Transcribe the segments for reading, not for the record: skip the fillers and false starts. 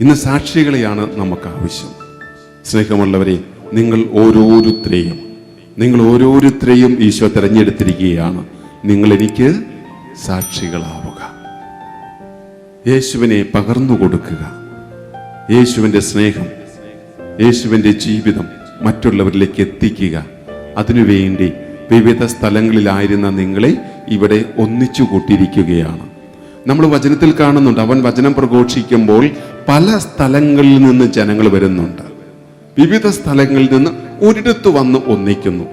ഇന്ന് സാക്ഷികളെയാണ് നമുക്ക് ആവശ്യം. സ്നേഹമുള്ളവരെ, നിങ്ങൾ ഓരോരുത്തരെയും ഈശോ തിരഞ്ഞെടുത്തിരിക്കുകയാണ്. നിങ്ങൾ എനിക്ക് സാക്ഷികളാവുക, യേശുവിനെ പകർന്നു കൊടുക്കുക, യേശുവിൻ്റെ സ്നേഹം, യേശുവിൻ്റെ ജീവിതം മറ്റുള്ളവരിലേക്ക് എത്തിക്കുക. അതിനുവേണ്ടി വിവിധ സ്ഥലങ്ങളിലായിരുന്ന നിങ്ങളെ ഇവിടെ ഒന്നിച്ചു കൂട്ടിയിരിക്കുകയാണ്. നമ്മൾ വചനത്തിൽ കാണുന്നുണ്ട്, അവൻ വചനം പ്രഘോഷിക്കുമ്പോൾ പല സ്ഥലങ്ങളിൽ നിന്ന് ജനങ്ങൾ വരുന്നുണ്ട്. വിവിധ സ്ഥലങ്ങളിൽ നിന്ന് ഒരിടത്ത് വന്ന് ഒന്നിക്കുന്നു.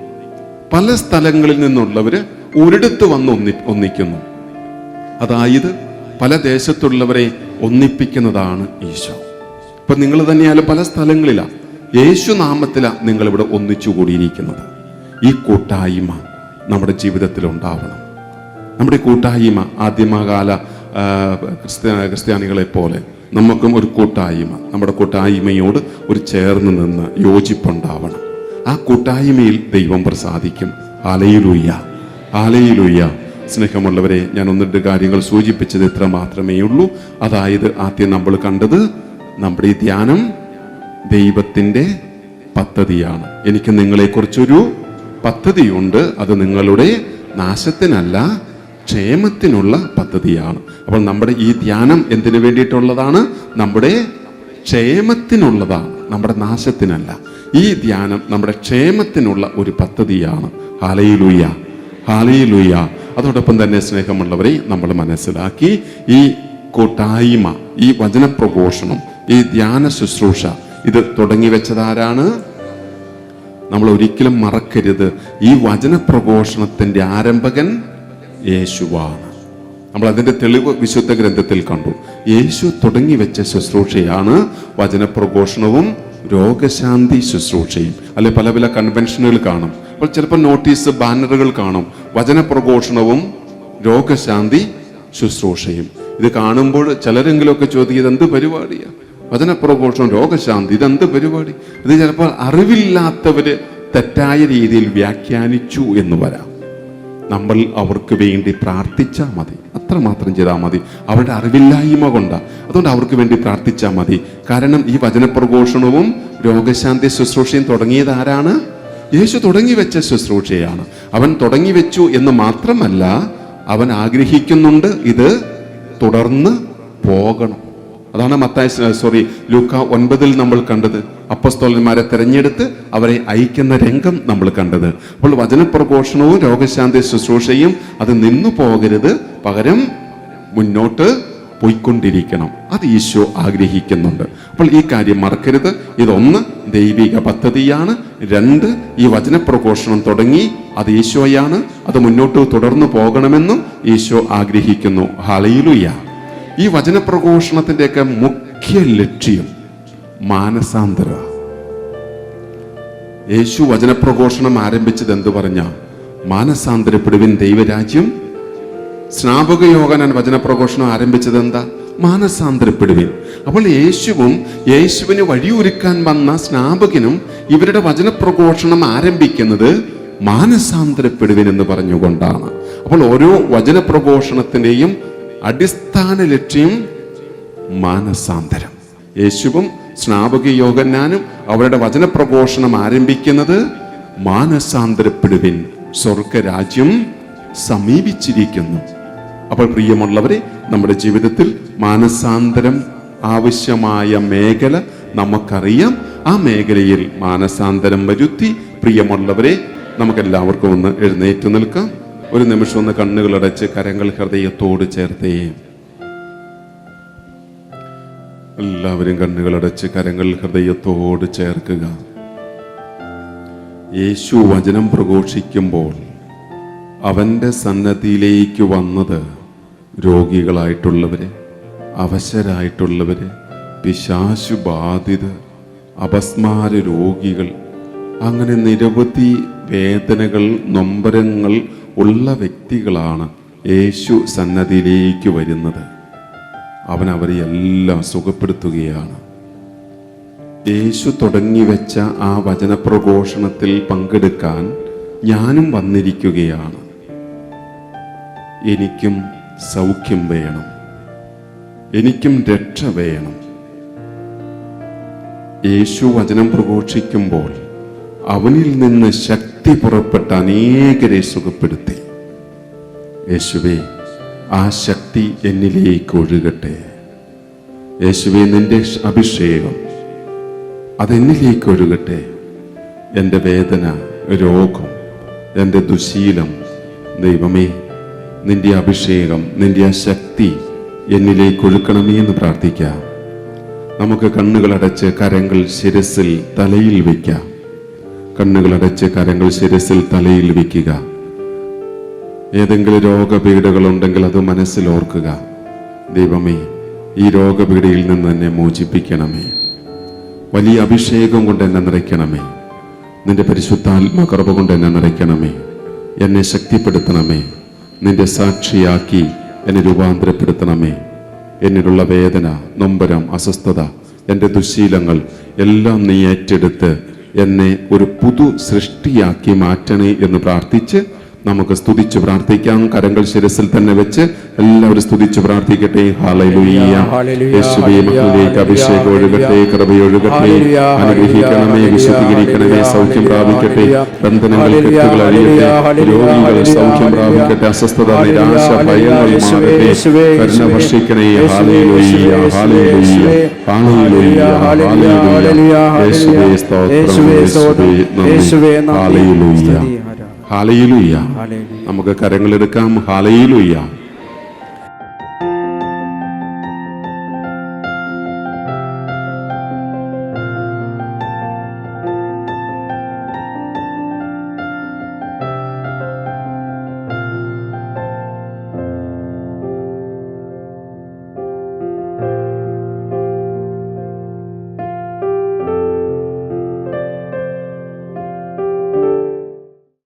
പല സ്ഥലങ്ങളിൽ നിന്നുള്ളവര് ഒരിടത്ത് വന്ന് ഒന്നിക്കുന്നു. അതായത് പല ദേശത്തുള്ളവരെ ഒന്നിപ്പിക്കുന്നതാണ് ഈശോ. ഇപ്പൊ നിങ്ങൾ തന്നെയാലും പല സ്ഥലങ്ങളിലാണ്, യേശു നാമത്തിലാണ് നിങ്ങളിവിടെ ഒന്നിച്ചു കൂടിയിരിക്കുന്നത്. ഈ കൂട്ടായ്മ നമ്മുടെ ജീവിതത്തിൽ ഉണ്ടാവണം. നമ്മുടെ കൂട്ടായ്മ ആദ്യമകാല ക്രിസ്ത്യാനികളെ പോലെ നമുക്കും ഒരു കൂട്ടായ്മ, നമ്മുടെ കൂട്ടായ്മയോട് ഒരു ചേർന്ന് നിന്ന് യോജിപ്പുണ്ടാവണം. ആ കൂട്ടായ്മയിൽ ദൈവം പ്രസാദിക്കും. Hallelujah, hallelujah. സ്നേഹമുള്ളവരെ, ഞാൻ ഒന്നിട്ട് കാര്യങ്ങൾ സൂചിപ്പിച്ചത് ഇത്ര മാത്രമേ ഉള്ളൂ. അതായത് ആദ്യം നമ്മൾ കണ്ടത്, നമ്മുടെ ഈ ധ്യാനം ദൈവത്തിൻ്റെ പദ്ധതിയാണ്. എനിക്ക് നിങ്ങളെക്കുറിച്ചൊരു പദ്ധതിയുണ്ട്. അത് നിങ്ങളുടെ നാശത്തിനല്ല, ക്ഷേമത്തിനുള്ള പദ്ധതിയാണ്. അപ്പോൾ നമ്മുടെ ഈ ധ്യാനം എന്തിനു വേണ്ടിയിട്ടുള്ളതാണ്? നമ്മുടെ ക്ഷേമത്തിനുള്ളതാണ്, നമ്മുടെ നാശത്തിനല്ല. ഈ ധ്യാനം നമ്മുടെ ക്ഷേമത്തിനുള്ള ഒരു പദ്ധതിയാണ്. Hallelujah, hallelujah. അതോടൊപ്പം തന്നെ സ്നേഹമുള്ളവരെ, നമ്മൾ മനസ്സിലാക്കി ഈ കൂട്ടായ്മ, ഈ വചനപ്രഘോഷണം, ഈ ധ്യാന ശുശ്രൂഷ, ഇത് തുടങ്ങി വെച്ചതാരാണ്? നമ്മൾ ഒരിക്കലും മറക്കരുത്, ഈ വചനപ്രഘോഷണത്തിന്റെ ആരംഭകൻ യേശുവാണ്. നമ്മൾ അതിന്റെ തെളിവ് വിശുദ്ധ ഗ്രന്ഥത്തിൽ കണ്ടു. യേശു തുടങ്ങി വെച്ച ശുശ്രൂഷയാണ് വചനപ്രഘോഷണവും രോഗശാന്തി ശുശ്രൂഷയും. അല്ലെ, പല പല കൺവെൻഷനുകൾ കാണും. അപ്പോൾ ചിലപ്പോൾ നോട്ടീസ്, ബാനറുകൾ കാണും, വചനപ്രഘോഷണവും രോഗശാന്തി ശുശ്രൂഷയും. ഇത് കാണുമ്പോൾ ചിലരെങ്കിലുമൊക്കെ ചോദിക്കും, ഇതെന്ത് പരിപാടിയാണ്? വചനപ്രഘോഷണം, രോഗശാന്തി, ഇതെന്ത് പരിപാടി? ഇത് ചിലപ്പോൾ അറിവില്ലാത്തവര് തെറ്റായ രീതിയിൽ വ്യാഖ്യാനിച്ചു എന്ന് വരാം. നമ്മൾ അവർക്ക് വേണ്ടി പ്രാർത്ഥിച്ചാൽ മതി, അത്രമാത്രം ചെയ്താൽ മതി. അവരുടെ അറിവില്ലായ്മ കൊണ്ടാണ്. അതുകൊണ്ട് അവർക്ക് വേണ്ടി പ്രാർത്ഥിച്ചാൽ മതി. കാരണം ഈ വചനപ്രഘോഷണവും രോഗശാന്തി ശുശ്രൂഷയും തുടങ്ങിയത് ആരാണ്? യേശു തുടങ്ങി വെച്ച ശുശ്രൂഷയാണ്. അവൻ തുടങ്ങി വെച്ചു എന്ന് മാത്രമല്ല, അവൻ ആഗ്രഹിക്കുന്നുണ്ട് ഇത് തുടർന്ന് പോകണം. അതാണ് ലൂക്ക 9 നമ്മൾ കണ്ടത്. അപ്പോസ്തലന്മാരെ തിരഞ്ഞെടുത്ത് അവരെ അയക്കുന്ന രംഗം നമ്മൾ കണ്ടത്. അപ്പോൾ വചനപ്രഘോഷണവും രോഗശാന്തി ശുശ്രൂഷയും അത് നിന്നു പോകരുത്, പകരം മുന്നോട്ട് പോയിക്കൊണ്ടിരിക്കണം. അത് ഈശോ ആഗ്രഹിക്കുന്നുണ്ട്. അപ്പോൾ ഈ കാര്യം മറക്കരുത്. ഇതൊന്ന് ദൈവിക പദ്ധതിയാണ്. 2, ഈ വചനപ്രഘോഷണം തുടങ്ങി അത് ഈശോയാണ്. അത് മുന്നോട്ട് തുടർന്നു പോകണമെന്നും ഈശോ ആഗ്രഹിക്കുന്നു. ഹല്ലേലൂയ. ഈ വചനപ്രഘോഷണത്തിൻ്റെയൊക്കെ മുഖ്യ ലക്ഷ്യം മാനസാന്തര. യേശു വചനപ്രഘോഷണം ആരംഭിച്ചത് എന്ത് പറഞ്ഞ? മാനസാന്തരപ്പെടുവിൻ, ദൈവരാജ്യം. സ്നാപക യോഹന്നാൻ വചനപ്രഘോഷണം ആരംഭിച്ചത് എന്താ? മാനസാന്തരപ്പെടുവിൻ. അപ്പോൾ യേശുവിന് വഴിയൊരുക്കാൻ വന്ന സ്നാപകനും ഇവരുടെ വചനപ്രഘോഷണം ആരംഭിക്കുന്നത് മാനസാന്തരപ്പെടുവിൻ എന്ന് പറഞ്ഞുകൊണ്ടാണ്. അപ്പോൾ ഓരോ വചനപ്രഘോഷണത്തിന്റെയും അടിസ്ഥാന ലക്ഷ്യം മാനസാന്തരം. യേശുവും സ്നാപക യോഹന്നാനും അവരുടെ വചനപ്രഘോഷണം ആരംഭിക്കുന്നത് മാനസാന്തരപ്പെടുവിൻ, സ്വർഗരാജ്യം സമീപിച്ചിരിക്കുന്നു. അപ്പോൾ പ്രിയമുള്ളവരെ, നമ്മുടെ ജീവിതത്തിൽ മാനസാന്തരം ആവശ്യമായ മേഖല നമുക്കറിയാം. ആ മേഖലയിൽ മാനസാന്തരം വരുത്തി പ്രിയമുള്ളവരെ, നമുക്കെല്ലാവർക്കും ഒന്ന് എഴുന്നേറ്റ് നിൽക്കാം. ഒരു നിമിഷം ഒന്ന് കണ്ണുകളടച്ച് കരങ്ങൾ ഹൃദയത്തോട് ചേർത്തേ. എല്ലാവരും കണ്ണുകളടച്ച് കരങ്ങൾ ഹൃദയത്തോട് ചേർക്കുക. യേശു വചനം പ്രഘോഷിക്കുമ്പോൾ അവന്റെ സന്നദ്ധിയിലേക്ക് വന്നത് രോഗികളായിട്ടുള്ളവര്, അവശരായിട്ടുള്ളവര്, പിശാചുബാധിതർ, അപസ്മാര രോഗികൾ, അങ്ങനെ നിരവധി വേദനകൾ, നൊമ്പരങ്ങൾ ഉള്ള വ്യക്തികളാണ് യേശു സന്നദ്ധിയിലേക്ക് വരുന്നത്. അവൻ അവരെ എല്ലാം സുഖപ്പെടുത്തുകയാണ്. യേശു തുടങ്ങി വെച്ച ആ വചനപ്രഘോഷണത്തിൽ പങ്കെടുക്കാൻ ഞാനും വന്നിരിക്കുകയാണ്. എനിക്കും സൗഖ്യം വേണം, എനിക്കും രക്ഷ വേണം, യേശു വചനം പ്രഘോഷിക്കുമ്പോൾ അവനിൽ നിന്ന് ശക്തി പുറപ്പെട്ട അനേകരെ സുഖപ്പെടുത്തി. യേശുവേ, ആ ശക്തി എന്നിലേക്ക് ഒഴുകട്ടെ. യേശുവേ, നിന്റെ അഭിഷേകം അതെന്നിലേക്ക് ഒഴുകട്ടെ. എൻ്റെ വേദന, രോഗം, എൻ്റെ ദുശീലം, ദൈവമേ, നിന്റെ അഭിഷേകം, നിന്റെ ആ ശക്തി എന്നിലേക്ക് ഒഴുക്കണമേ എന്ന് പ്രാർത്ഥിക്കാം. നമുക്ക് കണ്ണുകളടച്ച് കരങ്ങൾ ശിരസിൽ തലയിൽ വയ്ക്കാം. കണ്ണുകളടച്ച് കരങ്ങൾ ശിരസിൽ തലയിൽ വയ്ക്കുക. ഏതെങ്കിലും രോഗപീഠകളുണ്ടെങ്കിൽ അത് മനസ്സിൽ ഓർക്കുക. ദൈവമേ, ഈ രോഗപീഠയിൽ നിന്ന് എന്നെ മോചിപ്പിക്കണമേ. വലിയ അഭിഷേകം കൊണ്ട് എന്നെ നിറയ്ക്കണമേ. നിന്റെ പരിശുദ്ധാത്മ കൃപ കൊണ്ട് എന്നെ നിറയ്ക്കണമേ. എന്നെ ശക്തിപ്പെടുത്തണമേ. നിന്റെ സാക്ഷിയാക്കി എന്നെ രൂപാന്തരപ്പെടുത്തണമേ. എന്നിലുള്ള വേദന, നൊമ്പരം, അസ്വസ്ഥത, എൻ്റെ ദുശീലങ്ങൾ എല്ലാം നീ ഏറ്റെടുത്ത് എന്നെ ഒരു പുതു സൃഷ്ടിയാക്കി മാറ്റണേ എന്ന് പ്രാർത്ഥിച്ച് നമുക്ക് സ്തുതിച്ച് പ്രാർത്ഥിക്കാം. കരങ്ങൾ ശിരസിൽ തന്നെ വെച്ച് എല്ലാവരും സ്തുതിച്ച് പ്രാർത്ഥിക്കട്ടെ. ഹല്ലേലൂയ. യേശുവേ, മക്കളിലേക്ക് അഭിഷേകം ഒഴുകട്ടെ, കൃപയൊഴുകട്ടെ. അനുഗ്രഹിക്കണമേ, വിശുദ്ധീകരിക്കണമേ. സൗഖ്യം പ്രാപിക്കട്ടെ. ബന്ധനങ്ങൾ, കെട്ടുകൾ അഴിയട്ടെ. രോഗികൾ സൗഖ്യം പ്രാപിക്കട്ടെ. അസ്വസ്ഥത, നിരാശ, ഭയങ്ങൾ മാറട്ടെ. കരുണ വർഷിക്കണേ. ഹല്ലേലൂയ, ഹല്ലേലൂയ, ഹല്ലേലൂയ, ഹല്ലേലൂയ. യേശുവേ സ്തോത്രം, യേശുവേ നന്ദി. ഹല്ലേലൂയ, ഹല്ലേലൂയ. നമുക്ക് കരങ്ങളെടുക്കാം. ഹല്ലേലൂയ.